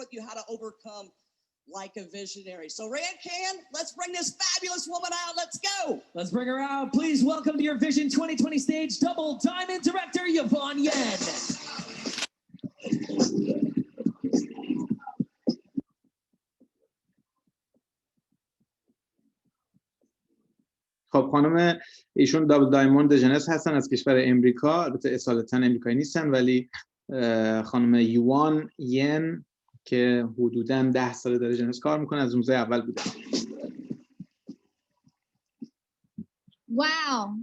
with you how to overcome like a visionary. So Can, let's bring this fabulous woman out. Let's go. Let's bring her out. Please welcome to your Vision 2020 stage, double diamond director, Yvonne Yen. خب خانم ایشون دابل دایموند دژنس هستن از کشور امریکا. البته اصالتا امریکایی نیستن ولی خانم یوان ین که حدوداً 10 ساله در دژنس کار میکنه، از روزهای اول بودن. Wow.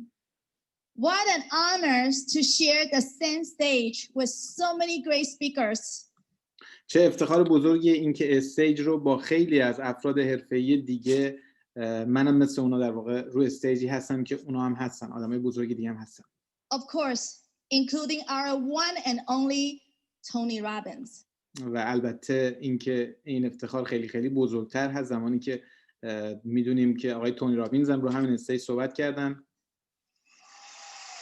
What an honor to share the same stage with so many great speakers. چه افتخار بزرگیه این که استیج رو با خیلی از افراد حرفه‌ای دیگه، منم مثل اونا در واقع روی استیجی هستم که اونا هم هستن، آدمای بزرگی دیگه هم هستن. Of course, including our one and only Tony Robbins. و البته اینکه این افتخار خیلی خیلی بزرگتر هست زمانی که میدونیم که آقای تونی رابینز هم رو همین استیج صحبت کردن.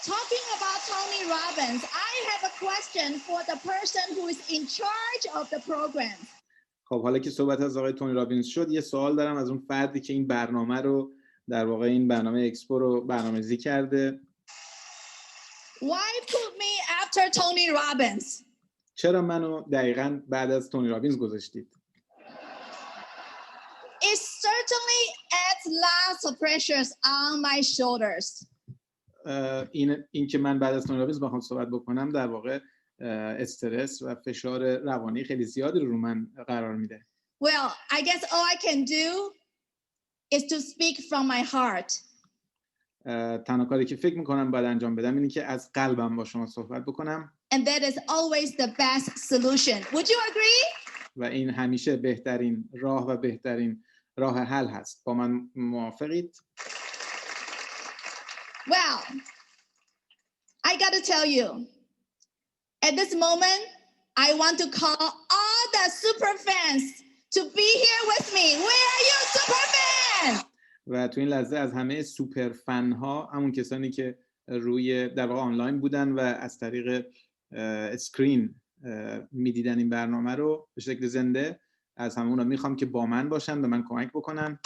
Talking about Tony Robbins, I have a question for the person who is in charge of the program. خب حالا که صحبت از آقای تونی رابینز شد، یه سوال دارم از اون فردی که این برنامه رو در واقع این برنامه اکسپو رو برنامه‌ریزی کرده. Why put me after Tony Robbins? چرا منو دقیقاً بعد از تونی رابینز گذاشتید؟ It certainly adds lots of pressures on my shoulders. این که من بعد از تونی رابینز بخوام صحبت بکنم در واقع استرس و فشار روانی خیلی زیادی رو من قرار میده. Well, I guess all I can do is to speak from my heart. تنها کاری که فکر میکنم باید انجام بدم اینه که از قلبم با شما صحبت بکنم. And that is always the best solution. Would you agree? و این همیشه بهترین راه و بهترین راه حل هست. با من موافقید؟ Well, I got to tell you, at this moment, I want to call all the super fans to be here with me. Where are you, super fans? و تو این لحظه از همه سوپر فن ها، همون کسانی که روی در واقع آنلاین بودن و از طریق اسکرین میدیدن این برنامه رو به شکل زنده، از همه اونا میخوام که با من باشن، به من کمک بکنن.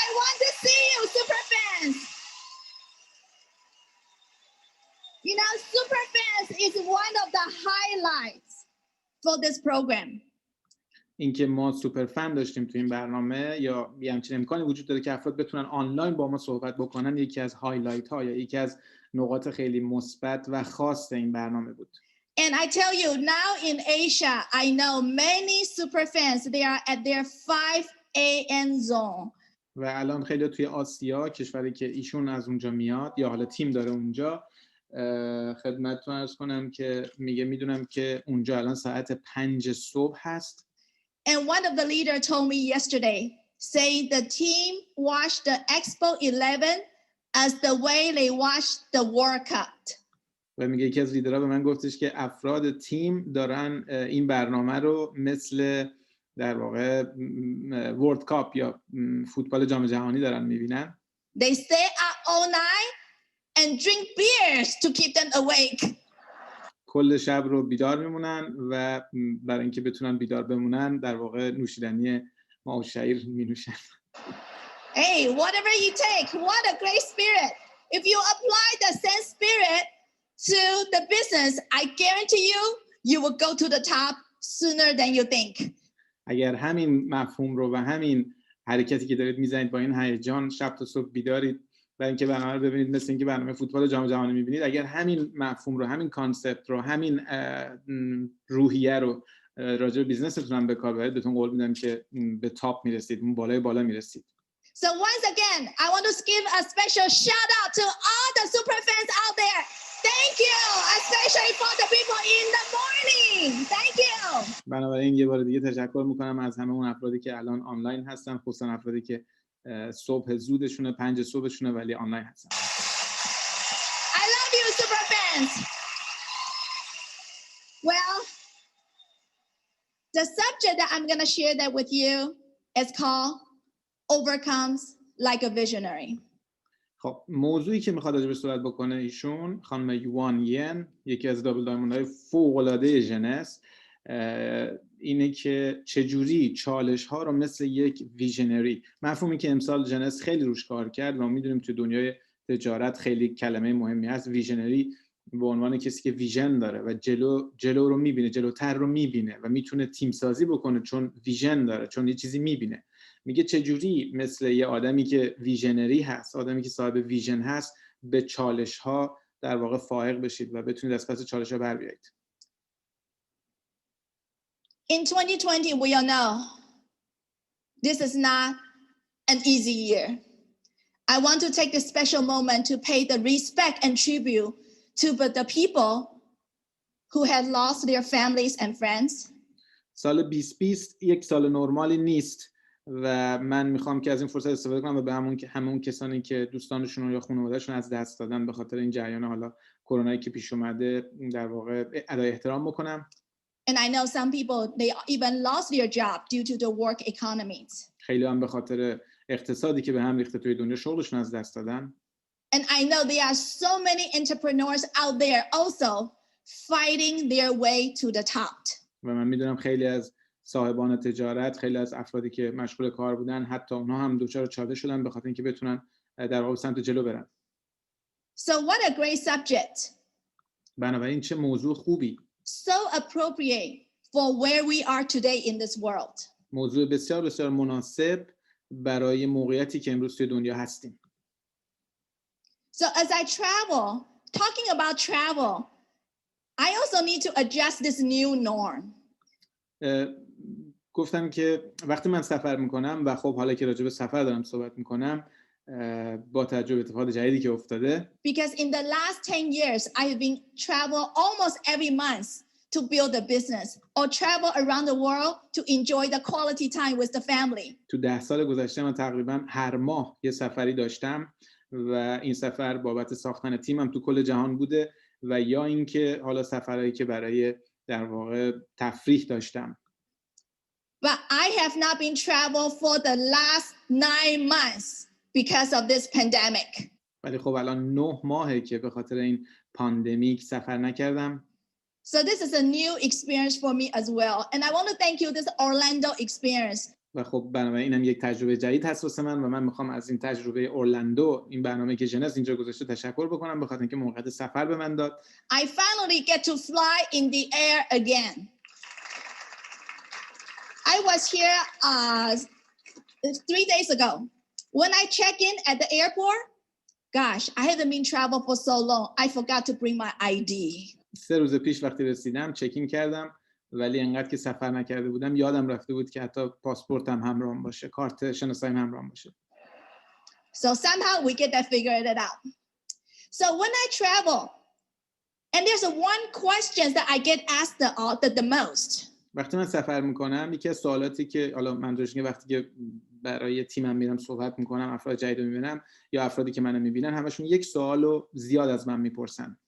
I want to see you, super fans. You know, super fans is one of the highlights for this program. اینکه ما سوپر فن داشتیم تو این برنامه یا یه همچین امکانی وجود داره که افراد بتونن آنلاین با ما صحبت بکنن، یکی از هایلایت ها یا یکی از نقاط خیلی مثبت و خاص این برنامه بود. And I tell you, now in Asia, I know many super fans, they are at their 5 a.m. zone. و الان خیلی توی آسیا، کشوری که ایشون از اونجا میاد یا حالا تیم داره اونجا، خدمتتون عرض کنم که میدونم که اونجا الان ساعت 5 صبح هست. And one of the leaders told me yesterday, saying the team watched the Expo 11 as the way they watched the World Cup. و میگه یکی از لیدرها به من گفتش که افراد تیم دارن این برنامه رو مثل در واقع ورلد کاپ یا فوتبال جام جهانی دارن میبینن. They stay up all night and drink beers to keep them awake. کل شب رو بیدار میمونن و برای اینکه بتونن بیدار بمونن در واقع نوشیدنی ماه و شعیر می‌نوشن. Hey, whatever you take, what a great spirit. If you apply the same spirit to the business, I guarantee you, you will go to the top sooner than you think. اگر همین مفهوم رو و همین حرکتی که دارید میزنید با این هیجان شب تا صبح بیدارید برای اینکه برنامه رو ببینید مثل اینکه برنامه فوتبال جام جهانی میبینید، اگر همین مفهوم رو، همین کانسپت رو، همین روحیه رو راجع به بیزنستون هم به کار ببرید، بهتون قول میدم که به تاپ میرسید، اون بالای بالا میرسید. So once again, I want to give a special shout out to all the super fans out there. Thank you, especially for the people in the morning. Thank you. بنابراین یه بار دیگه تشکر میکنم از همه اون افرادی که الان آنلاین هستن، خصوصا افرادی که صبح زودشونه، 5 صبحشونه ولی آنلاین هستن. I love you, super fans. Well, the subject that I'm going to share that with you is called Overcomes Like a Visionary. خب موضوعی که میخواد راجع به صحبت بکنه ایشون خانم یوان ین، یکی از دابل دایموندهای فوق‌العاده ژنس، اینه که چجوری چالش ها رو مثل یک ویژنری، مفهومی که امسال ژنس خیلی روش کار کرد و میدونیم تو دنیای تجارت خیلی کلمه مهمی هست. ویژنری به عنوان کسی که ویژن داره و جلو رو میبینه، جلوتر رو میبینه و میتونه تیم سازی بکنه چون ویژن داره، چون یه چیزی میبینه. میگه چجوری مثل یه آدمی که ویژنری هست، آدمی که صاحب ویژن هست، به چالش ها در واقع فائق بشید و بتونید از پس چالش ها بر بیایید. In 2020, we all know this is not an easy year. I want to take this special moment to pay the respect and tribute to the people who had lost their families and friends. سال 2020 یک سال نرمالی نیست و من میخوام که از این فرصت استفاده کنم و به همون کسانی که دوستانشون یا خانواده‌شون از دست دادن به خاطر این جریان حالا کرونایی که پیش اومده در واقع ادای احترام بکنم. And I know some people, they even lost their job due to the work economies. خیلی هم به خاطر اقتصادی که به هم ریخته توی دنیا شغلشون از دست دادن. And I know there are so many entrepreneurs out there also fighting their way to the top. و من میدونم خیلی از صاحبان تجارت، خیلی از افرادی که مشغول کار بودن، حتی اونها هم دچار چالش شدن به خاطر اینکه بتونن در واقع سمت جلو برن. So what a great subject. بنابراین چه موضوع خوبی. So appropriate for where we are today in this world. موضوع بسیار بسیار مناسب برای موقعیتی که امروز توی دنیا هستیم. So as I travel, talking about travel, I also need to adjust this new norm. گفتم که وقتی من سفر میکنم و خب حالا که راجع به سفر دارم صحبت میکنم با توجه به اتفاقات جدیدی که افتاده. Because in the last 10 years, I have been travel almost every month to build a business or travel around the world to enjoy the quality time with the family. تو 10 سال گذشته من تقریبا هر ماه یه سفری داشتم و این سفر بابت ساختن تیمم تو کل جهان بوده و یا اینکه حالا سفرهایی که برای در واقع تفریح داشتم. But I have not been travel for the last 9 months because of this pandemic. ولی خب الان 9 ماهه که به خاطر این پاندمیک سفر نکردم. So this is a new experience for me as well. And I want to thank you this Orlando experience. و خب بنابراین اینم یک تجربه جدید هست واسه من و من میخوام از این تجربه اورلندو، این برنامه که ژنس اینجا گذاشته تشکر بکنم به خاطر اینکه موقعیت سفر به من داد. I finally get to fly in the air again. I was here 3 days ago. When I check in at the airport, gosh, I haven't been travel for so long. I forgot to bring my ID. 3 روز پیش وقتی رسیدم چکین کردم ولی انقدر که سفر نکرده بودم یادم رفته بود که حتی پاسپورتم همراهم باشه، کارت شناساییم همراهم باشه. So somehow we get that figured it out. So when I travel, and there's one question that I get asked the most. وقتی من سفر میکنم یکی از سوالاتی که حالا منظورش اینه وقتی که برای تیمم میرم صحبت میکنم، افراد جدید رو میبینم یا افرادی که منو میبینن، همشون یک سوالو زیاد از من میپرسن.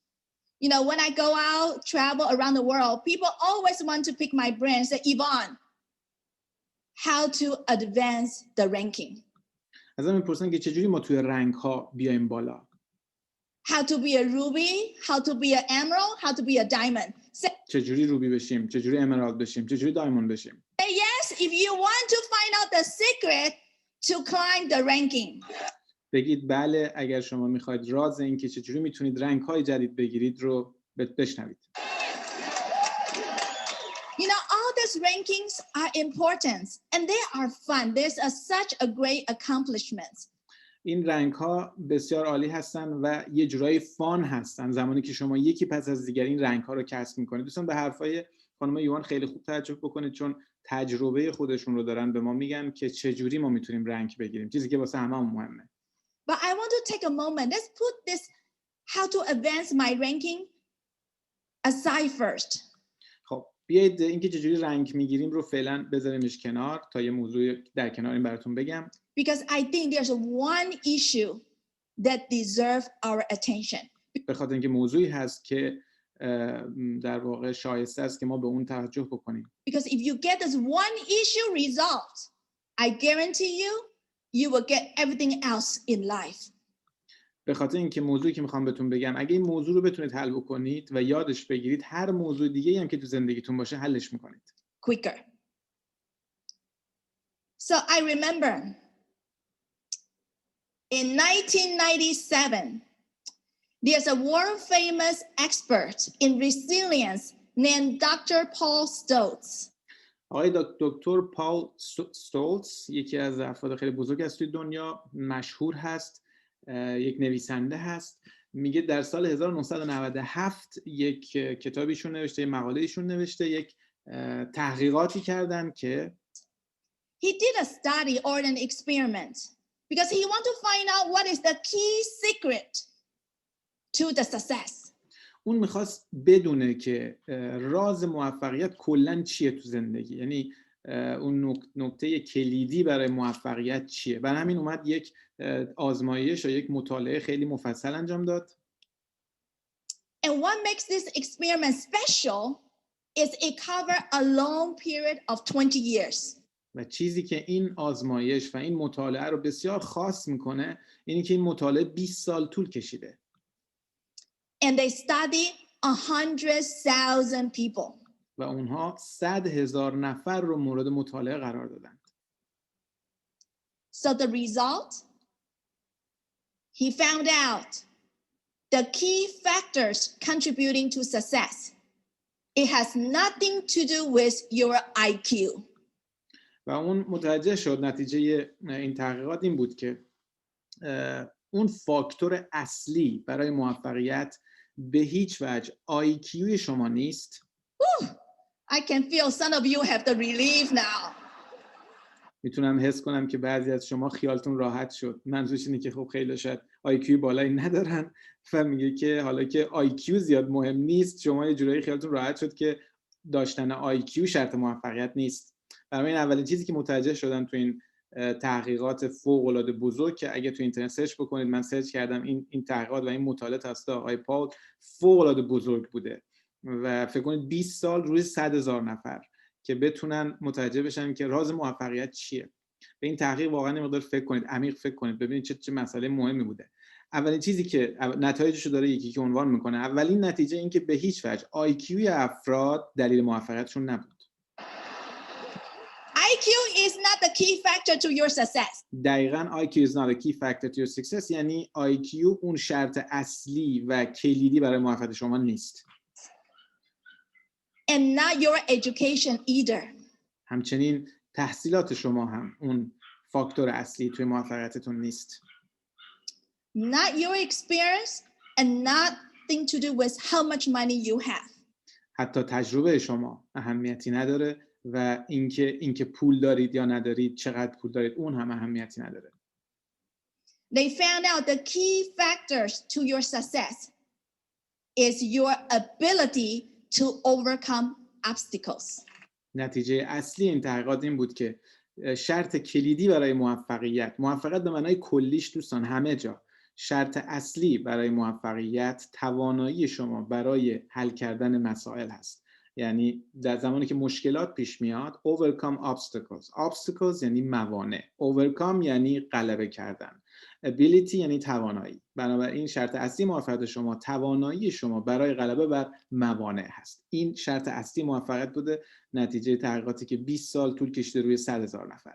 You know, when I go out, travel around the world, people always want to pick my brain and say, Yvonne, how to advance the ranking. ازم میپرسن که چجوری ما توی رنگ ها بیایم بالا. How to be a ruby, how to be an emerald, how to be a diamond. Say چجوری روبی بشیم، چجوری امرالد بشیم، چجوری دایموند بشیم. yes if you want to find out the secret to climb the ranking. بگید بله اگر شما میخواید راز این که چجوری میتونید رنگ های جدید بگیرید رو بشنوید. You know, all these rankings are important and they are fun. There's such a great accomplishment. این رنگ ها بسیار عالی هستن و یه جورایی فان هستن زمانی که شما یکی پس از دیگری این رنگ ها رو کسب میکنید. دوستان به حرفای خانم یوان خیلی خوب توجه بکنید چون تجربه خودشون رو دارن به ما میگن که چجوری ما میتونیم رنگ بگیریم، چیزی که واسه همه مهمه. But I want to take a moment. Let's put this how to advance my ranking aside first. خب بیایید اینکه چجوری رنگ میگیریم رو فعلا بذاریمش کنار تا یه موضوع در کنار این براتون بگم. Because I think there's one issue that deserves our attention. به خاطر اینکه موضوعی هست که در واقع شایسته است که ما به اون توجه بکنیم. Because if you get this one issue resolved, I guarantee you will get everything else in life. به خاطر اینکه موضوعی که میخوام بهتون بگم اگه این موضوع رو بتونید حل بکنید و یادش بگیرید هر موضوع دیگه‌ای هم که تو زندگیتون باشه حلش میکنید. Quicker. So I remember in 1997, there's a world famous expert in resilience named Dr. Paul Stoltz. آقای دکتر پال استولتز یکی از افراد خیلی بزرگ است توی دنیا، مشهور هست، یک نویسنده هست. میگه در سال 1997 یک کتابیشون نوشته، یک مقاله ایشون نوشته، یک تحقیقاتی کردن که He did a study or an experiment because he wanted to find out what is the key secret to the success. اون میخواست بدونه که راز موفقیت کلاً چیه تو زندگی، یعنی اون نکته کلیدی برای موفقیت چیه. برای همین اومد یک آزمایش و یک مطالعه خیلی مفصل انجام داد. And what makes this experiment special is it covered a long period of 20 years. و چیزی که این آزمایش و این مطالعه رو بسیار خاص میکنه اینه که این مطالعه 20 سال طول کشیده. And they studied 100,000 people. و اونها 100,000 نفر رو مورد مطالعه قرار دادند. So the result, he found out the key factors contributing to success. It has nothing to do with your IQ. و اون متوجه شد نتیجه این تحقیقات این بود که اون فاکتور اصلی برای موفقیت به هیچ وجه IQ شما نیست. I can feel some of you have the relief now. میتونم حس کنم که بعضی از شما خیالتون راحت شد. منظورش اینه که خب خیلی شاید IQ بالایی ندارن و میگه که حالا که IQ زیاد مهم نیست شما یه جورایی خیالتون راحت شد که داشتن IQ شرط موفقیت نیست. برای این اولین چیزی که متوجه شدم تو این تحقیقات فوق‌العاده بزرگ که اگه تو اینترنت سرچ بکنید، من سرچ کردم، این تحقیقات و این مطالعه توسط آقای پاول فوق‌العاده بزرگ بوده و فکر کنید 20 سال روی 100,000 نفر که بتونن متوجه بشن که راز موفقیت چیه. به این تحقیق واقعا یه مقدار فکر کنید، عمیق فکر کنید، ببینید چه مسئله مهمی بوده. اولین چیزی که نتایجش رو داره یکی که عنوان میکنه، اولین نتیجه این که به هیچ وجه IQ افراد دلیل موفقیتشون نبود. IQ is not the key factor to your success. دقیقاً IQ is not a key factor to your success، یعنی IQ اون شرط اصلی و کلیدی برای موفقیت شما نیست. And not your education either. همچنین تحصیلات شما هم اون فاکتور اصلی توی موفقیتتون نیست. Not your experience and nothing to do with how much money you have. حتی تجربه شما اهمیتی نداره و اینکه پول دارید یا ندارید، چقدر پول دارید، اون هم اهمیتی نداره. They found out the key factors to your success is your ability to overcome obstacles. نتیجه اصلی این تحقیقات این بود که شرط کلیدی برای موفقیت به معنای کلیش دوستان همه جا، شرط اصلی برای موفقیت توانایی شما برای حل کردن مسائل هست. یعنی در زمانی که مشکلات پیش میاد overcome obstacles یعنی موانع، overcome یعنی غلبه کردن، ability یعنی توانایی. بنابراین شرط اصلی موفقیت شما توانایی شما برای غلبه بر موانع هست. این شرط اصلی موفقیت بوده، نتیجه تحقیقاتی که 20 سال طول کشیده روی 100,000 نفر.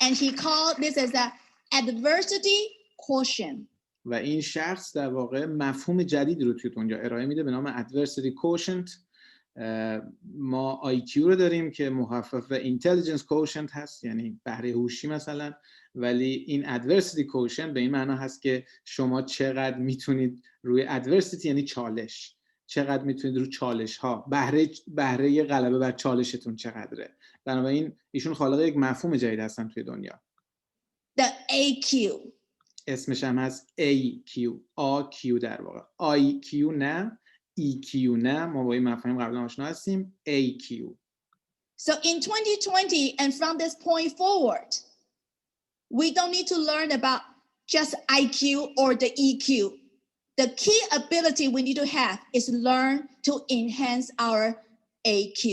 And he called this as a adversity quotient. و این شخص در واقع مفهوم جدید رو توی دنیا ارائه میده به نام adversity quotient. ما IQ رو داریم که مخفف intelligence quotient هست، یعنی بهره هوشی مثلا، ولی این adversity quotient به این معنا هست که شما چقدر میتونید روی adversity یعنی چالش، چقدر میتونید روی چالش ها بهره غلبه بر چالشتون چقدره. بنابراین ایشون خالق یک مفهوم جدید هستن توی دنیا. The AQ. اسمش هم هست AQ در واقع. IQ نه، EQ نه، ما با این مفاهیم قبلا آشنا هستیم. AQ. So in 2020 and from this point forward, we don't need to learn about just IQ or the EQ. The key ability we need to have is learn to enhance our AQ.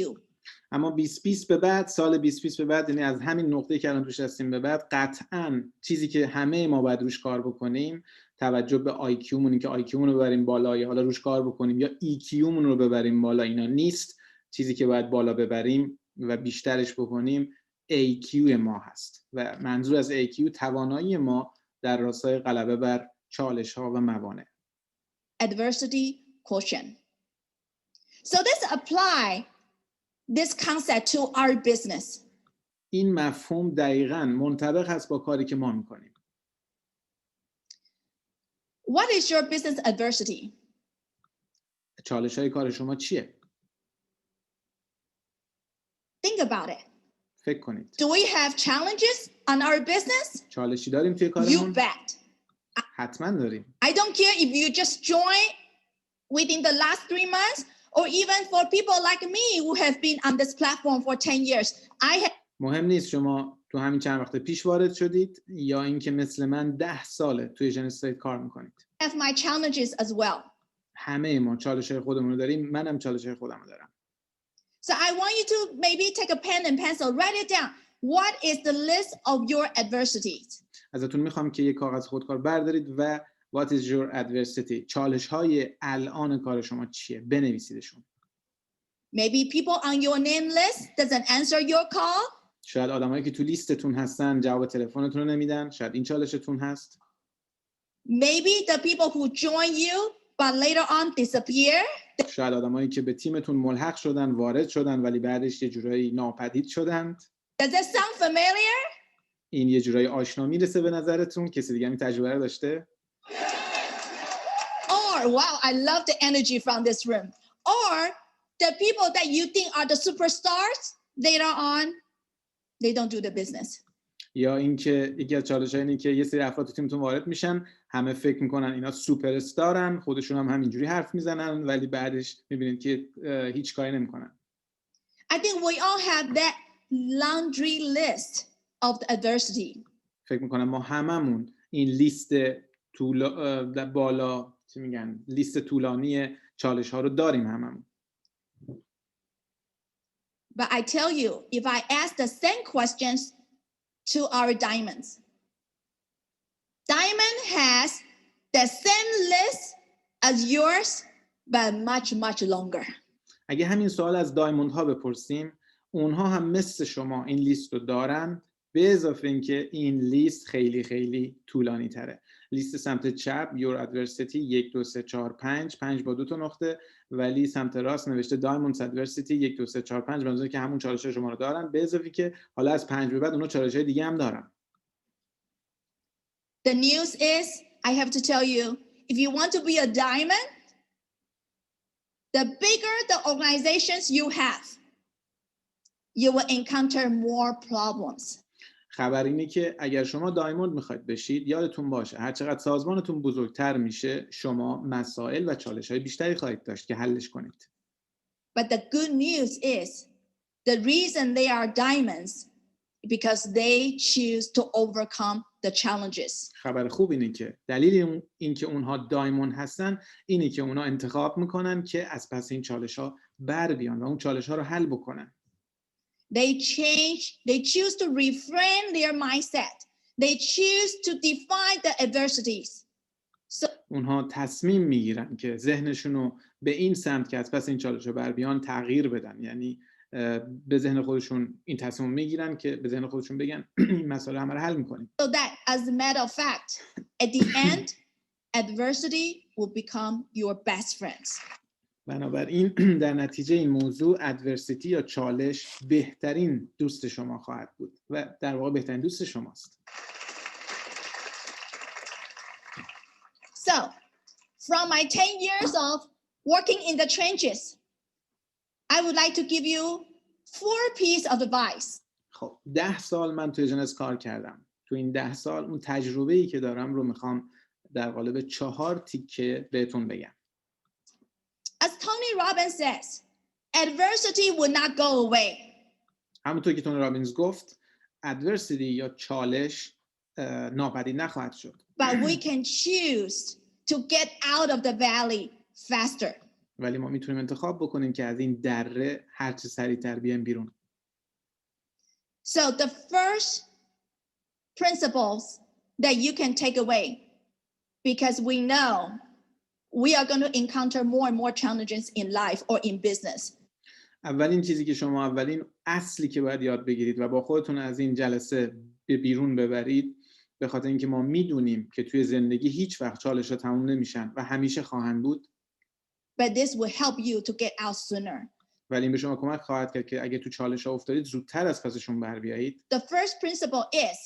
اما 2020 به بعد، سال 2020 به بعد، یعنی از همین نقطه‌ای که الان توش هستیم به بعد، قطعاً چیزی که همه ما باید روش کار بکنیم، توجه به آی کیومون، که آی کیومون رو ببریم بالا یا حالا روش کار بکنیم یا ای کیومون رو ببریم بالا، اینا نیست. چیزی که باید بالا ببریم و بیشترش بکنیم ای کیو ما هست و منظور از ای کیو توانایی ما در راستای غلبه بر چالش‌ها و موانع. Adversity quotient. So let's apply this concept to our business. این مفهوم دقیقاً منطبق هست با کاری که ما میکنیم. What is your business adversity? چالش‌های کار شما چیه؟ Think about it. فکر کنید. Do we have challenges on our business? چالشی داریم توی You کارمون؟ bet. حتما داریم. I don't care if you just joined within the last 3 months or even for people like me who have been on this platform for 10 years. مهم نیست شما تو همین چند وقت پیش وارد شدید یا اینکه مثل من 10 ساله توی جنستیت کار میکنید. I have my challenges as well. همه ما چالش‌های خودمون رو داریم. منم چالش‌های خودم رو دارم. So I want you to maybe take a pen and pencil, write it down. What is the list of your adversities? ازتون میخوام که یک کاغذ خودکار بردارید و what is your adversity؟ چالش‌های الان کار شما چیه؟ بنویسیدشون. Maybe people on your name list doesn't answer your call. شاید آدمایی که تو لیستتون هستن جواب تلفنتون رو نمیدن. شاید این چالشتون هست. Maybe the people who join you but later on disappear. شاید آدمایی که به تیمتون ملحق شدن، وارد شدن ولی بعدش یه جورایی ناپدید شدند. Does that sound familiar? این یه جورایی آشنا میرسه به نظرتون؟ کسی دیگه این تجربه رو داشته؟ Or, wow, I love the energy from this room. Or the people that you think are the superstars, later on, they don't do the business. یا اینکه یکی از چالش‌ها اینه که یه سری افراد تو تیمتون وارد میشن، همه فکر میکنن اینا سوپر استارن، خودشون هم همینجوری حرف میزنن ولی بعدش میبینید که هیچ کاری نمیکنن. I think we all have that laundry list of the adversity. فکر میکنم ما هممون این لیست بالا چی میگن؟ لیست طولانی چالش‌ها رو داریم هممون. But I tell you, if I ask the same questions to our diamonds, diamond has the same list as yours, but much, much longer. اگه همین سوال از دایموند ها بپرسیم، اونها هم مثل شما این لیست رو دارن، به اضافه اینکه این لیست خیلی خیلی طولانی تره. لیست سمت چپ your adversity 1 2 3 4 5 با 2 تا نقطه، ولی سمت راست نوشته diamonds adversity 1 2 3 4 5 به معنی که همون چالش شما رو دارن، به اضافه که حالا از 5 به بعد اونها چالش‌های دیگه هم دارن. The news is, I have to tell you, if you want to be a diamond, the bigger the organizations you have, you will encounter more problems. خبر اینه که اگر شما دایموند میخواید بشید، یادتون باشه هر چقدر سازمانتون بزرگتر میشه، شما مسائل و چالش‌های بیشتری خواهید داشت که حلش کنید. But the good news is, the reason they are diamonds because they choose to overcome the challenges. خبر خوب اینه که دلیل اینکه اونها دایموند هستن اینه که اونها انتخاب میکنن که از پس این چالش‌ها بر بیان و اون چالش‌ها رو حل بکنن. They choose to reframe their mindset. They choose to define the adversities. So اونها تصمیم میگیرن که ذهنشون رو به این سمت که از پس این چالش‌ها بر بیان تغییر بدن. یعنی به ذهن خودشون این تصمیم میگیرن که به ذهن خودشون بگن این مسئله همه رو حل میکنیم. So that as a matter of fact, at the end, adversity will become your best friends. بنابراین در نتیجه این موضوع ادورسیتی یا چالش بهترین دوست شما خواهد بود و در واقع بهترین دوست شماست. So, from my 10 years of working in the trenches, I would like to give you 4 pieces of advice. خب 10 سال من توی جنس کار کردم. تو این 10 سال اون تجربه‌ای که دارم رو میخوام در قالب 4 تیکه بهتون بگم. As Tony Robbins says, adversity will not go away. همونطور که تونی رابینز گفت، adversity یا چالش ناپدید نخواهد شد. But we can choose to get out of the valley faster. ولی ما میتونیم انتخاب بکنیم که از این دره هر چه سریعتر بیایم بیرون. So the first principles that you can take away, because we know we are going to encounter more and more challenges in life or in business. اولین چیزی که شما اولین اصلی که باید یاد بگیرید و با خودتون از این جلسه به بیرون ببرید، به خاطر اینکه ما میدونیم که توی زندگی هیچ وقت چالش‌ها تموم نمیشن و همیشه خواهند بود. But this will help you to get out sooner. ولی این به شما کمک خواهد کرد که اگه تو چالش‌ها افتادید زودتر از پسشون بر بیایید. The first principle is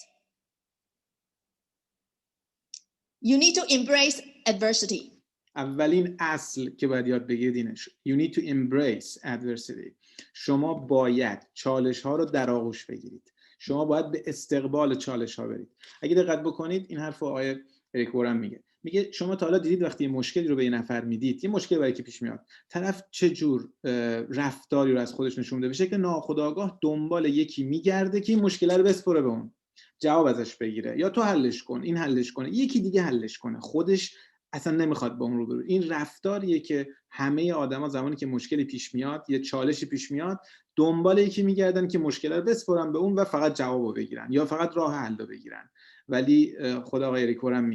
you need to embrace adversity. اولین اصل که باید یاد بگیرید اینه. You need to embrace adversity. شما باید چالش‌ها رو در آغوش بگیرید. شما باید به استقبال چالش‌ها برید. اگه دقت بکنید این حرفو آقای اریک وارن میگه شما تا حالا دیدید وقتی یه مشکلی رو به یه نفر میدید، یه مشکلی برای که پیش میاد، طرف چه جور رفتاری رو از خودش نشون میده؟ به شکل ناخودآگاه دنبال یکی میگرده که این مشکل رو بسپره به اون، جواب ازش بگیره، یا تو حلش کن، این حلش کنه، یکی دیگه حلش کنه، خودش اصلا نمیخواد با اون رو برو. این رفتاریه که همه آدما زمانی که مشکلی پیش میاد، یه چالشی پیش میاد، دنبال یکی میگردن که مشکل رو بسپرن به اون و فقط جوابو بگیرن یا فقط راه حل رو بگیرن. ولی خدا آقای اریک وارن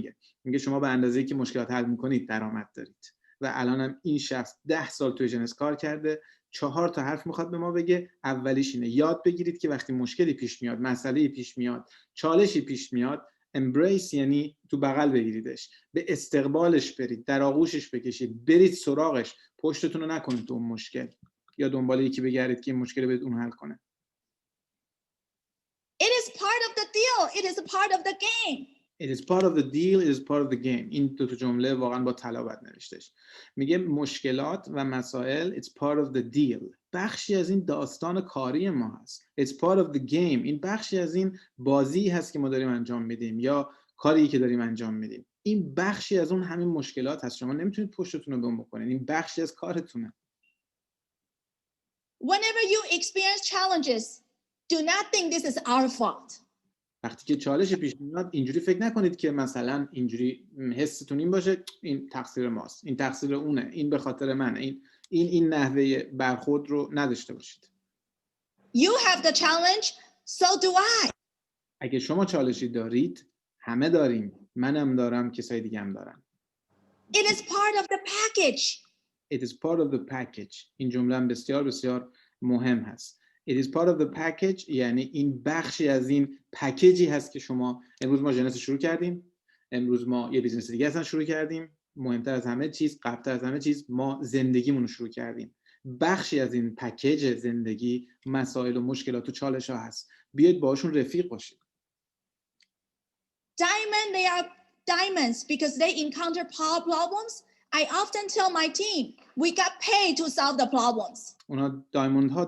میگه شما به اندازه‌ای که مشکلات حل میکنید درآمد دارید. و الانم این شخص 10 سال توی جنس کار کرده، 4 تا حرف میخواد به ما بگه. اولیش اینه یاد بگیرید که وقتی مشکلی پیش میاد، مسئله‌ای پیش میاد، چالشی پیش میاد، embrace یعنی تو بغل بگیریدش، به استقبالش برید، در آغوشش بکشید، برید سراغش، پشتتون رو نکنید تو اون مشکل یا دنبال یکی بگردید که این مشکل رو اون حل کنه. It is part of the deal. It is a part of the game. It is part of the deal. It is part of the game. این دو تا جمله واقعا با طلا باید نوشتش. میگه مشکلات و مسائل it's part of the deal. بخشی از این داستان کاری ما هست. It's part of the game. این بخشی از این بازی هست که ما داریم انجام میدیم یا کاری که داریم انجام میدیم. این بخشی از اون همین مشکلات هست. شما نمیتونید پشتتون رو بم بکنید. این بخشی از کارتونه. Whenever you experience challenges, do not think this is our fault. وقتی که چالش پیش میاد اینجوری فکر نکنید که مثلا اینجوری حستون این باشه این تقصیر ماست، این تقصیر اونه، این به خاطر منه، این نحوه برخورد رو نداشته باشید. You have the challenge, so do I. اگه شما چالشی دارید، همه داریم، منم دارم، کسای دیگه هم دارن. It is part of the package. It is part of the package. این جمله هم بسیار بسیار مهم هست. It is part of the package یعنی این بخشی از این پکیجی هست که شما امروز ما جنس شروع کردیم، امروز ما یه بیزنس دیگه اصلا شروع کردیم، مهمتر از همه چیز، قبلتر از همه چیز ما زندگیمون رو شروع کردیم. بخشی از این پکیج زندگی مسائل و مشکلات و چالش ها هست. بیاید باهاشون رفیق باشید. They are diamonds because they encounter problems. I often tell my team, we got paid to solve the problems. اونا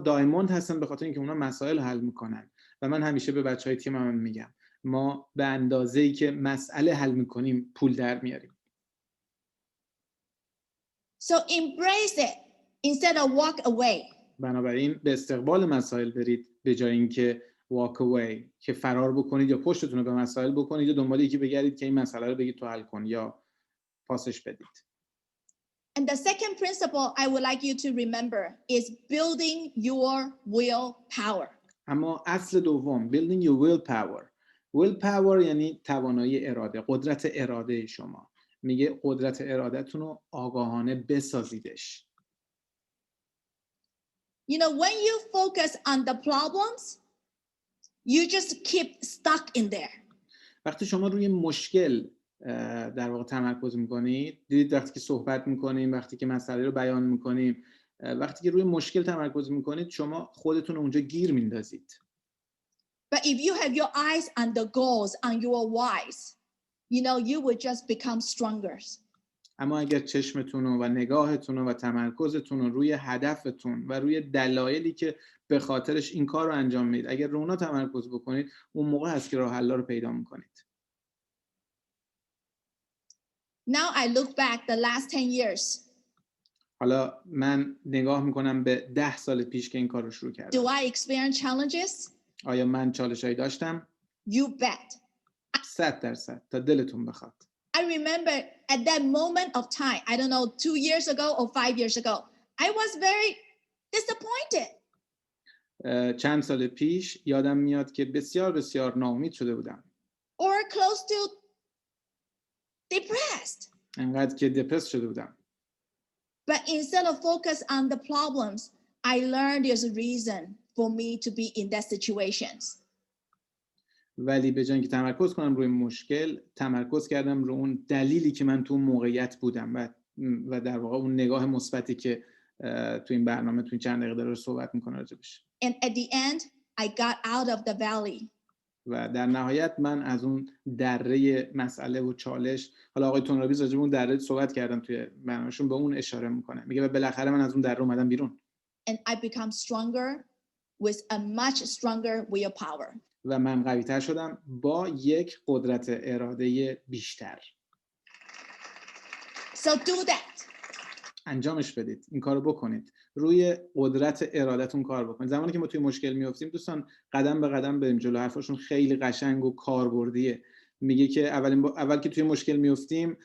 دایموند هستن به خاطر اینکه اونا مسائل حل میکنن و من همیشه به بچهای تیمم میگم ما به اندازه‌ای که مسئله حل میکنیم پول در میاریم. So embrace it instead of walk away. بنابراین به استقبال مسائل برید به جای اینکه walk away که فرار بکنید یا پشتتون رو به مسائل بکنید یا دنبال یکی بگردید که این مسئله رو بگید تو حل کن یا پاسش بدید. And the second principle I would like you to remember is building your willpower. اما اصل دوم building your willpower. willpower یعنی توانایی اراده، قدرت اراده شما. میگه قدرت ارادهتون رو آگاهانه بسازیدش. You know, when you focus on the problems, you just keep stuck in there. وقتی شما روی مشکل در واقع تمرکز میکنید، دیدید وقتی که صحبت میکنیم، وقتی که مسئله رو بیان میکنیم، وقتی که روی مشکل تمرکز میکنید شما خودتون اونجا گیر میندازید. But if you have your eyes on the goals, on your whys, you know, you will just become stronger. اما اگر چشمتون و نگاهتون و تمرکزتون رو روی هدفتون و روی دلایلی که به خاطرش این کار رو انجام میدید، اگر رو اونا تمرکز بکنید، اون موقع هست که راه حل رو پیدا میکنید. Now I look back the last 10 years. حالا من نگاه میکنم به 10 سال پیش که این کار رو شروع کردم. Do I experience challenges? آیا من چالشایی داشتم؟ You bet. 100% تا دلتون بخواد. I remember at that moment of time, I don't know, 2 years ago or 5 years ago, I was very disappointed. چند سال پیش یادم میاد که بسیار بسیار ناامید شده بودم. Or close to depressed. انقدر که دپرس شده بودم. But instead of focus on the problems, I learned there's a reason for me to be in that situations. ولی به جای اینکه تمرکز کنم روی مشکل، تمرکز کردم روی اون دلیلی که من تو اون موقعیت بودم و در واقع اون نگاه مثبتی که تو این برنامه تو این چند دقیقه داره صحبت میکنه راجبش. And at the end, I got out of the valley. و در نهایت من از اون دره مسئله و چالش، حالا آقای تونرابی راجب اون دره صحبت کردم توی برنامه‌شون، به اون اشاره میکنه. میگه بالاخره من از اون دره اومدم بیرون. And I become stronger with a much stronger willpower. و من قوی‌تر شدم با یک قدرت اراده بیشتر. So do that. انجامش بدید. این کارو بکنید. روی قدرت ارادتون کار بکنید. زمانی که ما توی مشکل میافتیم دوستان، قدم به قدم بریم جلو. حرفاشون خیلی قشنگ و کاربردیه. میگه که اول که توی مشکل میافتیم،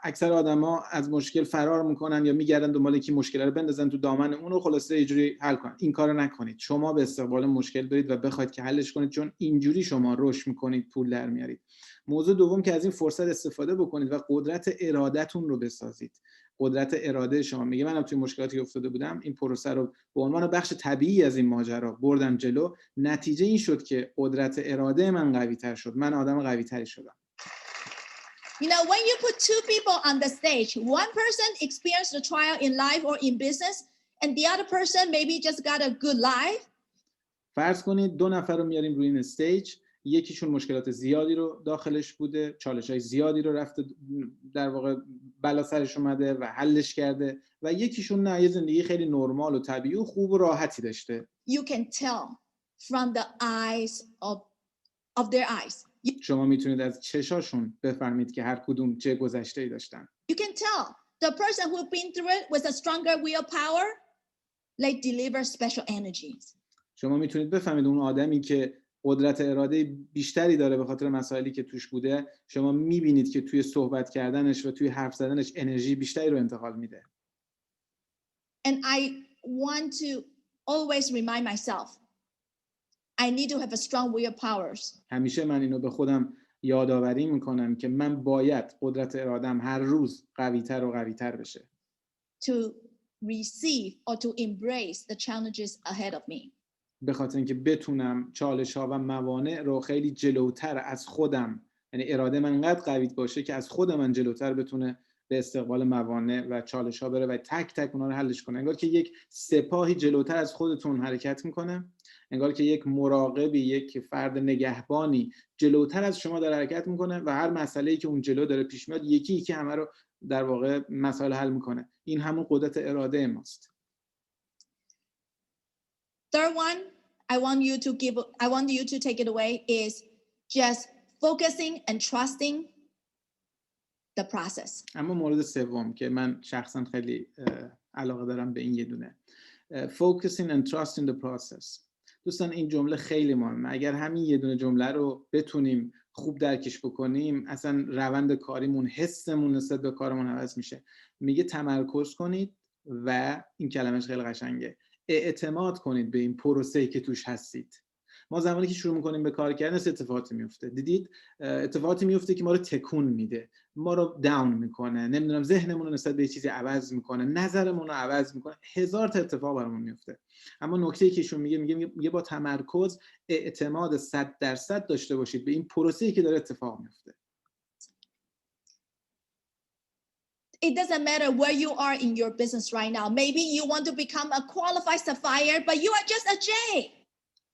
اکثر آدما از مشکل فرار میکنن یا میگردن دنبال اینکه مشکل رو بندازن تو دامن اون رو خلاصه یه جوری حل کنن. این کارو نکنید. شما به استقبال مشکل برید و بخواید که حلش کنید، چون اینجوری شما رشد میکنید، پول در میارید. موضوع دوم که از این فرصت استفاده بکنید و قدرت ارادتون رو بسازید. قدرت اراده شما. میگه منم توی مشکلاتی افتاده بودم، این پروسه رو به عنوان بخش طبیعی از این ماجرا بردم جلو. نتیجه این شد که قدرت اراده من قوی‌تر شد. من آدم قوی‌تری شدم. You know, when you put two people on the stage, one person experienced a trial in life or in business, and the other person maybe just got a good life. فرض کنید دو نفر رو میاریم روی این استیج، یکیشون مشکلات زیادی رو داخلش بوده، چالش‌های زیادی رو رفته، در واقع بلا سرش اومده و حلش کرده، و یکیشون نه، یه زندگی خیلی نرمال و طبیعی و خوب و راحتی داشته. You can tell from the eyes of their eyes. شما میتونید از چشاشون بفهمید که هر کدوم چه گذشته‌ای داشتن. You can tell the person who's been through it with a stronger willpower, like deliver special energies. شما میتونید بفهمید اون آدمی که قدرت اراده بیشتری داره به خاطر مسائلی که توش بوده، شما میبینید که توی صحبت کردنش و توی حرف زدنش انرژی بیشتری رو انتقال میده. And I want to always remind myself, I need to have a strong willpowers. همیشه من اینو به خودم یادآوری میکنم که من باید قدرت ارادم هر روز قوی‌تر و قوی‌تر بشه. To receive or to embrace the challenges ahead of me. به خاطر اینکه بتونم چالش‌ها و موانع رو خیلی جلوتر از خودم، یعنی اراده من انقدر قوی باشه که از خود من جلوتر بتونه به استقبال موانع و چالش‌ها بره و تک تک اونها رو حلش کنه. انگار که یک سپاهی جلوتر از خودتون حرکت میکنه، انگار که یک مراقبی، یک فرد نگهبانی جلوتر از شما داره حرکت میکنه و هر مسئله‌ای که اون جلو داره پیش میاد یکی یکی همه رو در واقع مسائل حل میکنه. این همون قدرت اراده ماست. Third one, I want you to take it away is just focusing and trusting the process. اما مورد سوم که من شخصا خیلی علاقه دارم به این یه دونه، focusing and trusting the process. دوستان این جمله خیلی مهمه. اگر همین یه دونه جمله رو بتونیم خوب درکش بکنیم، اصلا روند کاریمون، حسمون نسبت به کارمون عوض میشه. میگه تمرکز کنید و این کلمش خیلی قشنگه، اعتماد کنید به این پروسه‌ای که توش هستید. ما زمانی که شروع می‌کنیم به کار کردن اتفاقاتی میفته. دیدید اتفاقاتی میفته که ما رو تکون میده، ما رو داون میکنه، نمیدونم ذهنمون رو نسبت به یه چیزی عوض میکنه، نظرمون رو عوض میکنه، هزار تا اتفاق برامون میفته. اما نکته‌ای که ایشون میگه با تمرکز اعتماد 100% داشته باشید به این پروسه‌ای که داره اتفاق میفته. It doesn't matter where you are in your business right now. Maybe you want to become a qualified sapphire, but you are just a J.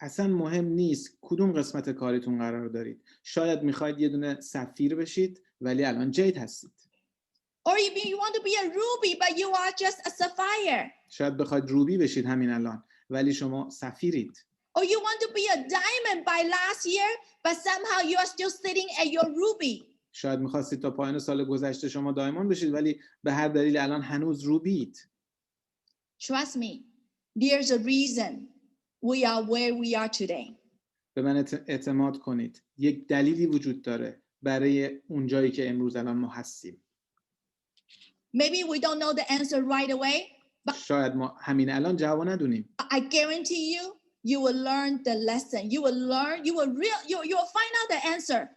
اصلا مهم نیست کدوم قسمت کاریتون قرار دارید. شاید میخواید یه دونه سفیر بشید ولی الان جید هستید. Or you want to be a ruby, but you are just a sapphire. شاید بخواید روبی بشید همین الان ولی شما سفیرید. Or you want to be a diamond by last year, but somehow you are still sitting at your ruby. شاید میخواستید تا پایان سال گذشته شما دایموند بشید ولی به هر دلیل الان هنوز روبید. Trust me, there's a reason we are where we are today. به من اعتماد کنید. یک دلیلی وجود داره برای اون جایی که امروز الان ما هستیم. Maybe we don't know the answer right away, شاید ما همین الان جواب ندونیم. I guarantee you, you will learn the lesson. You will learn, you will find out the answer.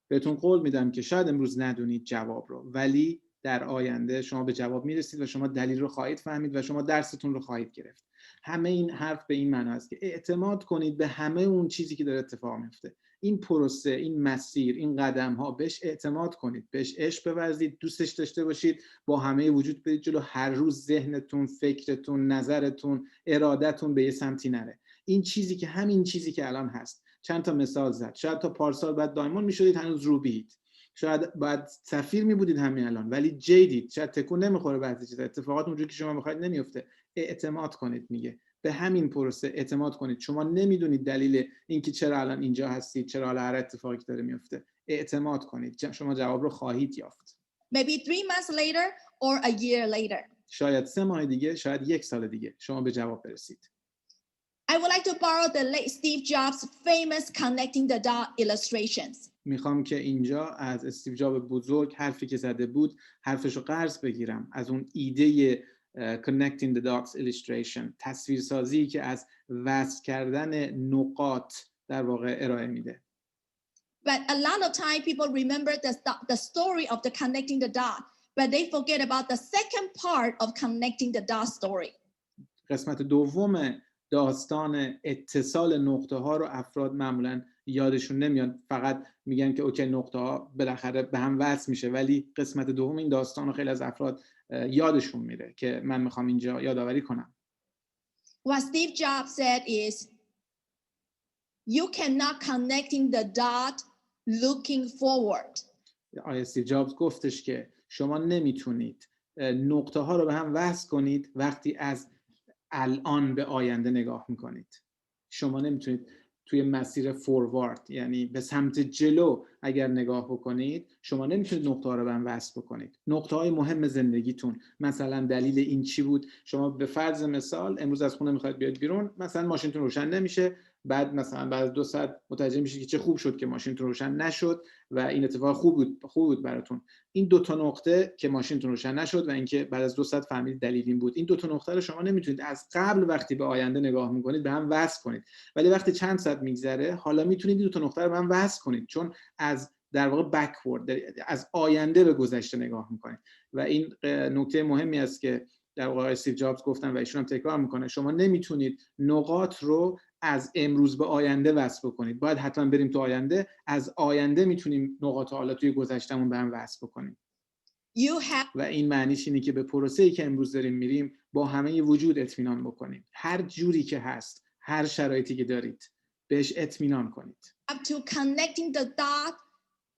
بهتون قول میدم که شاید امروز ندونید جواب رو، ولی در آینده شما به جواب میرسید و شما دلیل رو خواهید فهمید و شما درستون رو خواهید گرفت. همه این حرف به این معنی است که اعتماد کنید به همه اون چیزی که داره اتفاق میفته. این پروسه، این مسیر، این قدم ها، بهش اعتماد کنید، بهش عشق بورزید، دوستش داشته باشید، با همه وجود برید جلو. هر روز ذهنتون، فکرتون، نظرتون، ارادتون به یه سمتی نره. این چیزی که همین چیزی که الان هست. چند تا مثال زد. شاید تا پارسال بعد دایموند میشدید، هنوز روبیید. شاید بعد سفیر می همین الان، ولی جیدید. شاید تکون نمیخوره بعضی چیزا، اتفاقات اونجوری که شما میخواید نمیفته. اعتماد کنید. میگه به همین پروسه اعتماد کنید. شما نمیدونید دلیل اینکه چرا الان اینجا هستید، چرا الان هر اتفاقی که داره میفته. اعتماد کنید، شما جواب رو خواهید یافت. Maybe 3 months later or a year later. شاید 3 ماه دیگه، شاید 1 سال دیگه شما به جواب برسید. I would like to borrow the late Steve Jobs' famous connecting the dot illustrations. میخوام که اینجا از استیو جاب بزرگ حرفی که زده بود، حرفش رو قرض بگیرم از اون ایده connecting the dots illustration، تصویرسازی که از وصل کردن نقاط در واقع ارائه میده. But a lot of time people remember the story of the connecting the dot, but they forget about the second part of connecting the dot story. قسمت دوم داستان اتصال نقطه ها رو افراد معمولاً یادشون نمیاد، فقط میگن که اوکی نقطه ها بالاخره به هم وصل میشه، ولی قسمت دوم این داستان رو خیلی از افراد یادشون میره که من میخوام اینجا یادآوری کنم. What Steve Jobs said is, you cannot connecting the dot looking forward. آقای استیو جابز گفتش که شما نمیتونید نقطه ها رو به هم وصل کنید وقتی از الان به آینده نگاه میکنید. شما نمیتونید توی مسیر فوروارد، یعنی به سمت جلو اگر نگاه بکنید، شما نمیتونید نقطه ها رو به هم وصل بکنید. نقطه های مهم زندگیتون، مثلا دلیل این چی بود؟ شما به فرض مثال امروز از خونه میخواید بیاید بیرون، مثلا ماشینتون روشن نمیشه، بعد مثلا بعد از 2 ساعت متوجه میشید که چه خوب شد که ماشینتون روشن نشد و این اتفاق خوب بود براتون. این 2 تا نقطه که ماشینتون روشن نشد و اینکه بعد از 2 ساعت فهمید دلیل این بود، این 2 تا نقطه رو شما نمیتونید از قبل وقتی به آینده نگاه میکنید به هم وصل کنید، ولی وقتی چند ساعت میگذره حالا میتونید این 2 تا نقطه رو به هم وصل کنید، چون از در واقع بکورد، از آینده به گذشته نگاه میکنید. و این نکته مهمی است که در واقع استیو جابز گفتن و ایشون هم تکرار میکنه، شما نمیتونید نقاط رو از امروز به آینده وصل بکنید، باید حتما بریم تو آینده، از آینده میتونیم نقاط حالا توی گذشتمون به هم وصل بکنیم. و این معنیش اینه که به پروسه‌ای که امروز داریم میریم با همه وجود اطمینان بکنیم، هر جوری که هست، هر شرایطی که دارید بهش اطمینان کنید. Up to connecting the dot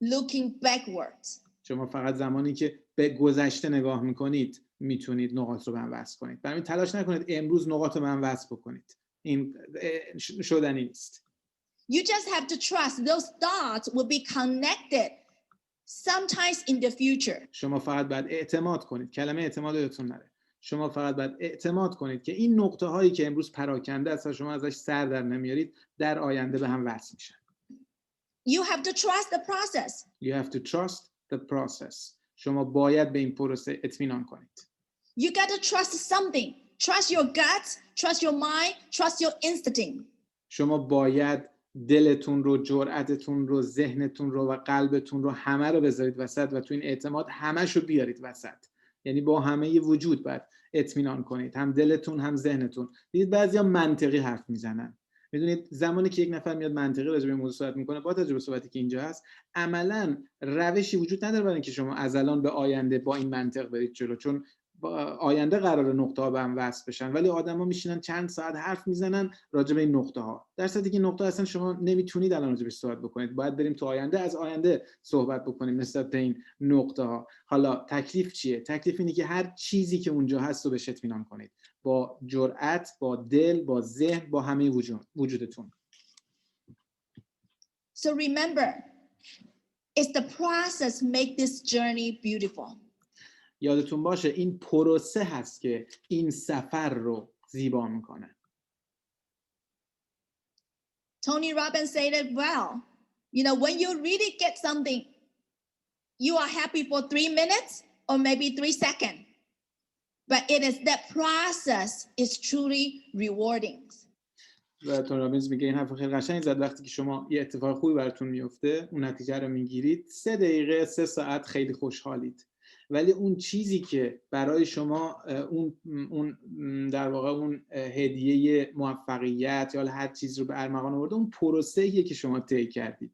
looking backwards. شما فقط زمانی که به گذشته نگاه میکنید میتونید نقاط رو به هم وصل کنید. برای این تلاش نکنید امروز نقاط رو به هم وصل بکنید، این شدنی نیست. You just have to trust those dots will be connected sometimes in the future. شما فقط باید اعتماد کنید. کلمه اعتماد یادتون نره. شما فقط باید اعتماد کنید که این نقطه هایی که امروز پراکنده است و شما ازش سر در نمیارید در آینده به هم وصل میشن. You have to trust the process. You have to trust the process. شما باید به این پروسه اطمینان کنید. You got to trust something. Trust your guts, trust your mind, trust your instinct. شما باید دلتون رو، جرأتتون رو، ذهنتون رو و قلبتون رو همه رو بذارید وسط و تو این اعتماد همه‌شو بیارید وسط. یعنی با همه وجود باید اطمینان کنید، هم دلتون هم ذهنتون. دیدید بعضیا منطقی حرف میزنن. میدونید زمانی که یک نفر میاد منطقی راجع به موضوع صحبت میکنه، با توجه به صحبتی که اینجا هست، عملاً روشی وجود نداره برای اینکه شما از الان به آینده با این منطق برید جلو، چون آینده قراره نقطه ها به هم وصل بشن، ولی آدما میشینن چند ساعت حرف میزنن راجع به این نقطه ها، در صورتی که نقطه اصلا شما نمیتونید الان راجع بهش صحبت بکنید. باید بریم تو آینده، از آینده صحبت بکنیم نسبت به این نقطه ها. حالا تکلیف چیه؟ تکلیف اینه که هر چیزی که اونجا هست رو بهش اطمینان کنید، با جرأت، با دل، با ذهن، با همه وجودتون. So remember, it's the process make this journey beautiful. یادتون باشه این پروسه هست که این سفر رو زیبا میکنه. Tony Robbins said it well. You know, when you really get something, you are happy for 3 minutes or maybe 3 seconds. But it is that process is truly rewarding. و تونی رابینز میگه این حرف خیلی قشنگی زد. وقتی که شما یه اتفاق خوبی براتون میفته، اون نتیجه رو میگیرید، 3 دقیقه 3 ساعت خیلی خوشحالید. ولی اون چیزی که برای شما اون در واقع اون هدیه موفقیت یا هر چیز رو به ارمغان آورده، اون پروسه‌ایه که شما طی کردید.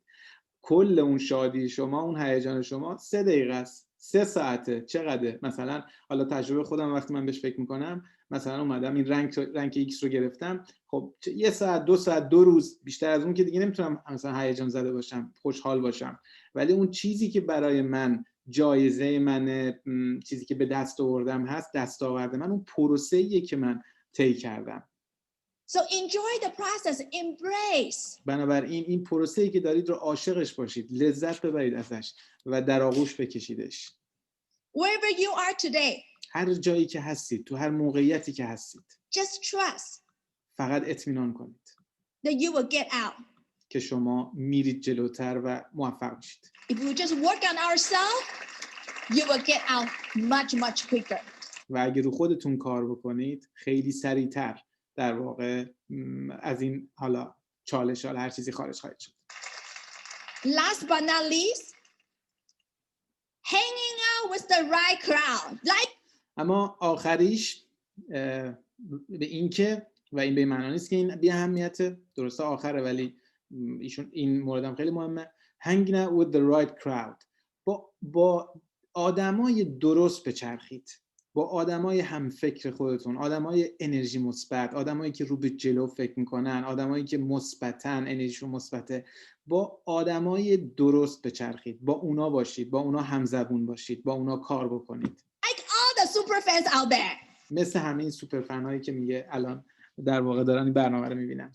کل اون شادی شما، اون هیجان شما 3 دقیقه است، 3 ساعته. چقدره؟ مثلا حالا تجربه خودم وقتی من بهش فکر میکنم، مثلا اومدم این رنگ ایکس رو گرفتم، خب 1 ساعت 2 ساعت 2 روز بیشتر از اون که دیگه نمیتونم مثلا هیجان زده باشم، خوشحال باشم. ولی اون چیزی که برای من جایزه من، چیزی که به دست آوردم هست، دستاورد من، اون پروسه‌ایه که من طی کردم. So enjoy the process, embrace. بنابراین این پروسه‌ای که دارید رو عاشقش باشید، لذت ببرید ازش و در آغوش بکشیدش. Wherever you are today, هر جایی که هستید، تو هر موقعیتی که هستید، just trust فقط اطمینان کنید that you will get out. که شما میرید جلوتر و موفق میشید. If we just work on ourselves, you will get out much quicker. و اگه رو خودتون کار بکنید، خیلی سریعتر در واقع از این حالا چالش هر چیزی خارج خواهید شد. Last but not least, hanging out with the right crowd. Like اما آخریش به این که، و این به معنی نیست که این بی اهمیته، درسته آخره، ولی ایشون این موردم خیلی مهمه. hanging out with the right crowd. با آدمای درست بچرخید، با آدمای هم فکر خودتون، آدمای انرژی مثبت، آدمایی که رو به جلو فکر میکنن، آدمایی که مثبتن، انرژیشون مثبته. با آدمای درست بچرخید، با اونا باشید، با اونا همزبون باشید، با اونا کار بکنید. all the super fans out there. مثل همه این سوپر فن هایی که میگه الان در واقع دارن این برنامه رو میبینن.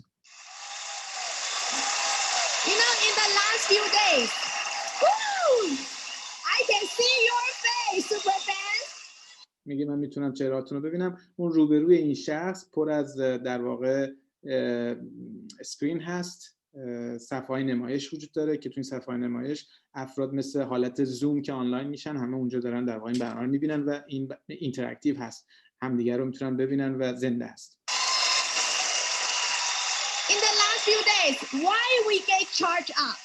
You know, in the last few days, woo, I can see your face, super fans. میگه من میتونم چهرهاتون رو ببینم. اون روبروی این شخص پر از در واقع اسکرین هست، صفحه نمایش وجود داره که تو این صفحه نمایش افراد مثل حالت زوم که آنلاین میشن، همه اونجا دارن در واقع این برنامه رو میبینن و این اینتراکتیو هست، همدیگه رو میتونن ببینن و زنده است. In the last few days, why we get charged up?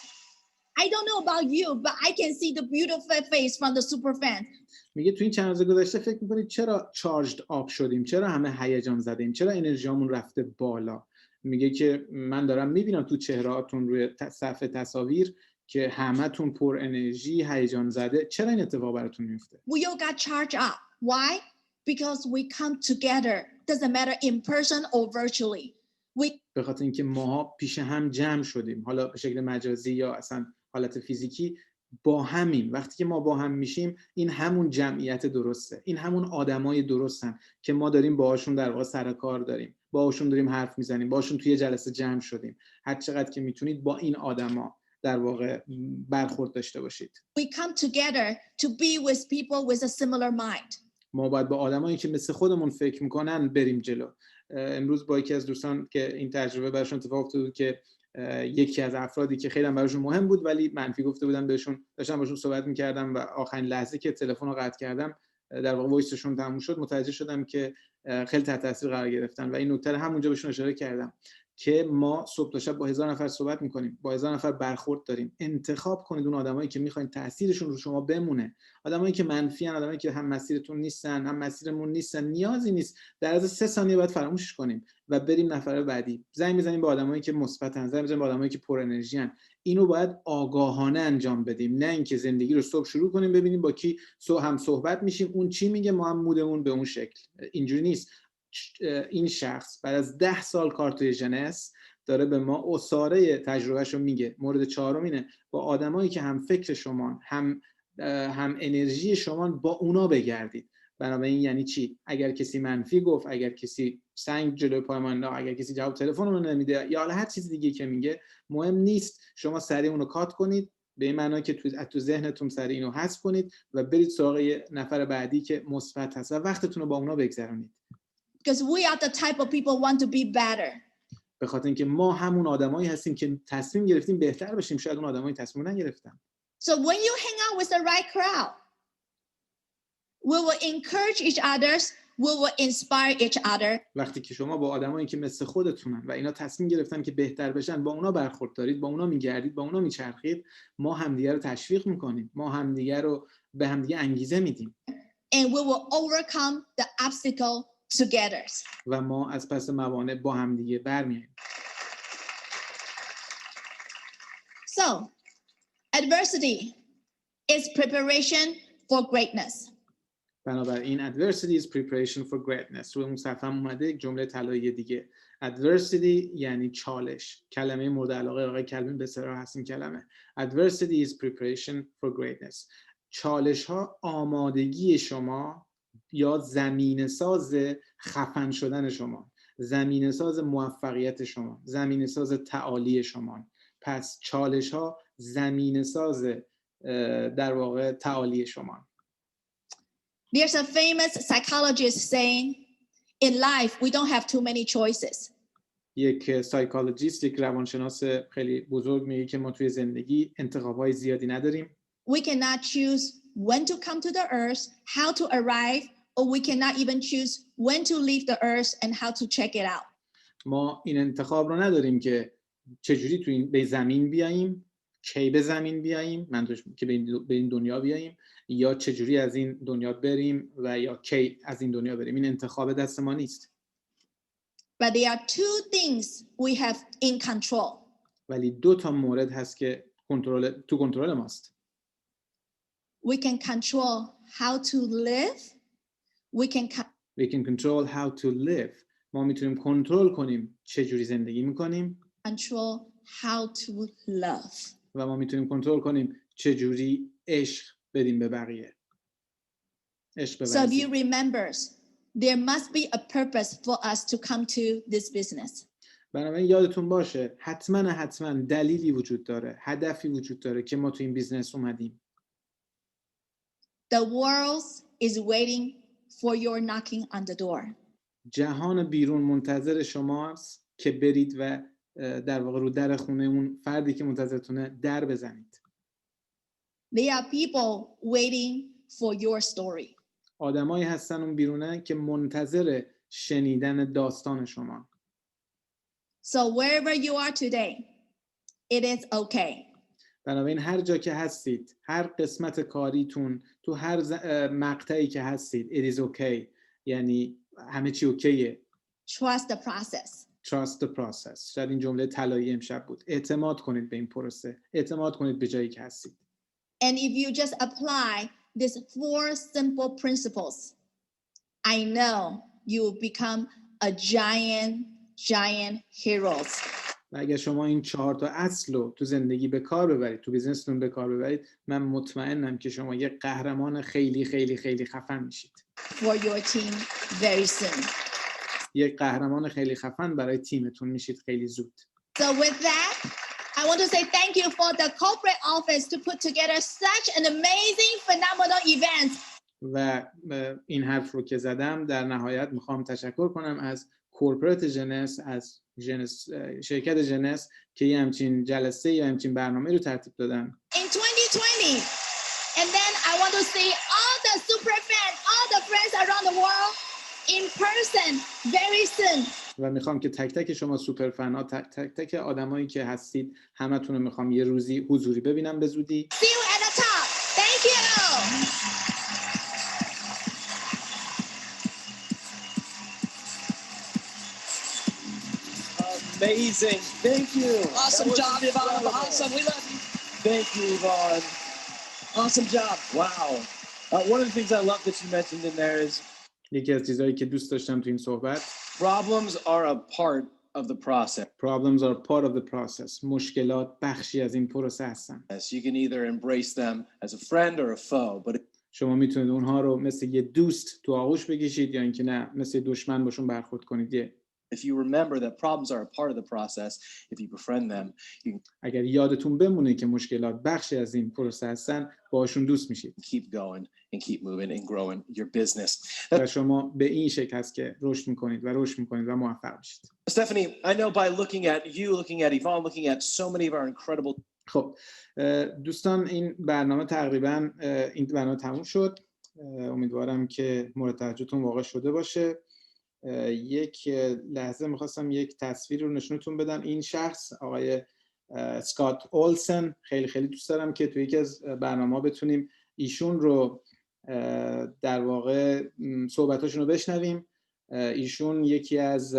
I don't know about you, but I can see the beautiful face from the super fans. میگه تو این چند روز گذشته فکر میکنید چرا چارجد آپ شدیم، چرا همه هیجان زدیم، چرا انرژیامون رفته بالا. میگه که من دارم میبینم تو چهرهاتون روی صفحه تصاویر که همتون پر انرژی، هیجان زده. چرا این اتفاق براتون میفته؟ We all got charged up. Why? Because we come together. Doesn't matter in person or virtually. به خاطر اینکه ماها پیش هم جمع شدیم، حالا به شکل مجازی یا اصلا حالت فیزیکی، با همین. وقتی که ما با هم میشیم، این همون جمعیت درسته، این همون آدمای درستن که ما داریم باهاشون در واقع سر کار داریم، باهاشون داریم حرف میزنیم، باهاشون توی جلسه جمع شدیم. هر چقدر که میتونید با این آدما در واقع برخورد داشته باشید. We come together to be with people with a similar mind. ما باید با آدمایی که مثل خودمون فکر میکنن بریم جلو. امروز با یکی از دوستان که این تجربه براشون اتفاق افتاد بود که یکی از افرادی که خیلی براشون مهم بود ولی منفی گفته بودن بهشون، داشتم باشون صحبت میکردم و آخرین لحظه که تلفن رو قطع کردم، در واقع وایسشون تموم شد، متوجه شدم که خیلی تحت تاثیر قرار گرفتن و این نکته رو همونجا بهشون اشاره کردم که ما صبح تا شب با 1000 نفر صحبت میکنیم، با 1000 نفر برخورد داریم. انتخاب کنید اون آدمایی که میخواین تاثیرشون رو شما بمونه. آدمایی که منفی ان، آدمایی که هم مسیرتون نیستن، هم مسیرمون نیستن، نیازی نیست در از 3 ثانیه بعد فراموشش کنیم و بریم نفر بعدی. زنگ میزنیم به آدمایی که مثبتن، زنگ میزنیم به آدمایی که پر انرژی ان. اینو باید آگاهانه انجام بدیم، نه اینکه زندگی رو صبح شروع کنیم ببینیم با کی هم صحبت میشیم، اون چی میگه ما هم مودمون به اون شکل. اینجوری نیست. این شخص بعد از 10 سال کار توی ژنس داره به ما اساره تجربهشو میگه. مورد 4 اینه با آدمایی که هم فکر شما، هم انرژی شما، با اونا بگردید. بنابراین یعنی چی؟ اگر کسی منفی گفت، اگر کسی سنگ جلوی پای من انداخت، اگر کسی جواب تلفنمون نمیده یا هر چیز دیگه که میگه، مهم نیست. شما سریع اونو کات کنید، به این معنی که تو ذهنتون سریع اینو حذف کنید و برید سراغ نفر بعدی که مثبت هست و وقتتون رو با اونا بگذرونید. Because we are the type of people who want to be better. به خاطر اینکه ما همون آدمایی هستیم که تصمیم گرفتیم بهتر بشیم. شاید اون آدمایی تصمیم نگرفتن. So when you hang out with the right crowd, we will encourage each other, we will inspire each other. وقتی که شما با آدمایی که مثل خودتونن و اینا تصمیم گرفتن که بهتر بشن، با اونا برخورد دارید، با اونا میگردید، با اونا میچرخید، ما همدیگه رو تشویق میکنیم، ما همدیگه رو به همدیگه انگیزه میدیم. And we will overcome the obstacle together. و ما از پس موانع با همدیگه برمیاییم. So, adversity is preparation for greatness. بنابراین adversity is preparation for greatness. روی اون صفحه اومده یک جمله طلایی دیگه. adversity یعنی چالش. کلمه مورد علاقه آقای کلبین به صراحت هست این کلمه. adversity is preparation for greatness. چالش ها آمادگی شما یا زمینه ساز خفن شدن شما، زمینه ساز موفقیت شما، زمینه ساز تعالی شما. پس چالش ها زمینه ساز در واقع تعالی شما. There's a famous psychologist saying, in life we don't have too many choices. یک سایکولوژیست، یک روانشناس خیلی بزرگ میگه که ما توی زندگی انتخاب‌های زیادی نداریم. We cannot choose when to come to the earth, how to arrive, or we cannot even choose when to leave the earth and how to check it out. ما این انتخاب رو نداریم که چجوری تو این به زمین بیاییم، کی به زمین بیاییم، منظورش که به این دنیا بیاییم، یا چجوری از این دنیا بریم و یا کی از این دنیا بریم. این انتخاب دست ما نیست. But there are two things we have in control. ولی دو تا مورد هست که کنترل ماست. We can control how to live. We can control how to live. ما میتونیم کنترل کنیم چجوری زندگی میکنیم. control how to love. و ما میتونیم کنترل کنیم چجوری عشق بدیم به بقیه. عشق So you remember, there must be a purpose for us to come to this business. بنابراین یادتون باشه حتما دلیلی وجود داره، هدفی وجود داره که ما تو این بیزنس اومدیم. The world is waiting for your knocking on the door. جهان بیرون منتظر شماست که برید و در واقع رو در خونه اون فردی که منتظرتونه در بزنید. There are people waiting for your story. آدمایی هستن اون بیرونه که منتظر شنیدن داستان شما. So wherever you are today, it is okay. بنابراین هر جا که هستید، هر قسمت کاریتون، تو هر مقطعی که هستید، it is okay. یعنی همه چی اوکیه. Trust the process. Trust the process. شاید این جمله طلایی امشب بود. اعتماد کنید به این پروسه. اعتماد کنید به جایی که هستید. And if you just apply these 4 simple principles, I know you will become a giant heroes. و اگر شما این 4 تا اصل رو تو زندگی به کار ببرید، تو بیزنستون به کار ببرید، من مطمئنم که شما یک قهرمان خیلی خیلی خیلی خفن میشید. For your team very soon. یک قهرمان خیلی خفن برای تیمتون میشید خیلی زود. So with that, I want to say thank you for the corporate office to put together such an amazing, phenomenal event. و این حرف رو که زدم در نهایت میخوام تشکر کنم از کورپرات جنس، از شرکت جنس که یه همچین جلسه یا همچین برنامه رو ترتیب دادن. In 2020, and then I want to see all the super fans, all the friends around the world in person very soon. و میخوام که تک تک شما سوپر فنا، تک تک آدمایی که هستید، همتون رو میخوام یه روزی حضوری ببینم به زودی. See you at the top. Thank you. Amazing. Thank you. Awesome job, Yvonne. Awesome. We love you. Thank you, Yvonne. Awesome job. Wow. One of the things I love that you mentioned in there is یکی از چیزایی که دوست داشتم تو این صحبت، problems are a part of the process. Problems are part of the process. مشکلات بخشی از این پروسه هستن. You can either embrace them as a friend or a foe, but شما میتونید اونها رو مثل یه دوست تو آغوش بکشید یا اینکه نه مثل دشمن باشون برخورد کنید. if you remember that problems are a part of the process, if you befriend them, you اگر یادتون بمونه که مشکلات بخشی از این پروسه هستن، باشون دوست میشید. keep going and keep moving and growing your business. و شما به این شکل هست که رشد میکنید و موفق میشید. Stephanie, I know by looking at you, looking at Yvonne, looking at so many of our incredible خب دوستان این برنامه تقریبا این برنامه تموم شد. امیدوارم که مورد توجهتون واقع شده باشه. یک لحظه میخواستم یک تصویر رو نشونتون بدم. این شخص آقای اسکات اولسن، خیلی خیلی دوست دارم که توی یکی از برنامه‌ها بتونیم ایشون رو در واقع صحبتاشون رو بشنویم. ایشون یکی از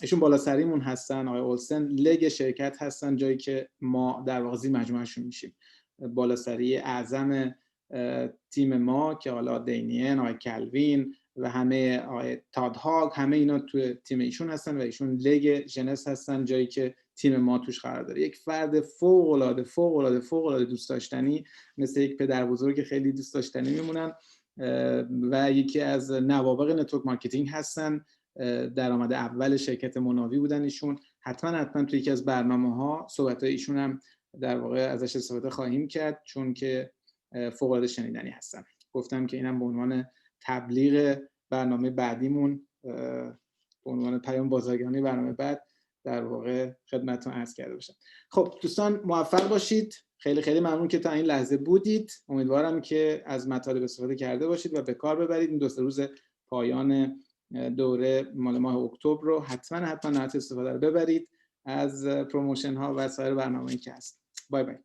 ایشون بالاسریمون هستن، آقای اولسن لگ شرکت هستن، جایی که ما در واقع زیر مجموعهشون میشیم. بالاسری اعظم تیم ما که حالا دینین، آقای کلوین و همه آقای تادهاگ، همه اینا توی تیم ایشون هستن و ایشون لگ ژنس هستن، جایی که تیم ما توش قرار داره. یک فرد فوق العاده دوست داشتنی، مثل یک پدر بزرگ خیلی دوست داشتنی میمونن و یکی از نوابغ نتورک مارکتینگ هستن. درآمد اول شرکت مناوی بودن ایشون. حتما توی یکی از برنامه‌ها صحبت‌های ایشون هم در واقع ازش استفاده خواهیم کرد، چون که فوق العاده شنیدنی هستن. گفتم که اینم به عنوان تبلیغ برنامه بعدیمون، به عنوان پیام بازرگانی برنامه بعد در واقع خدمتتون عرض کرده باشم. خب دوستان موفق باشید. خیلی خیلی ممنون که تا این لحظه بودید. امیدوارم که از مطالب استفاده کرده باشید و به کار ببرید. این 2-3 روز پایان دوره مال ماه اکتبر رو حتما نهایت استفاده رو ببرید از پروموشن ها و سایر برنامه‌ای که هست. بای بای.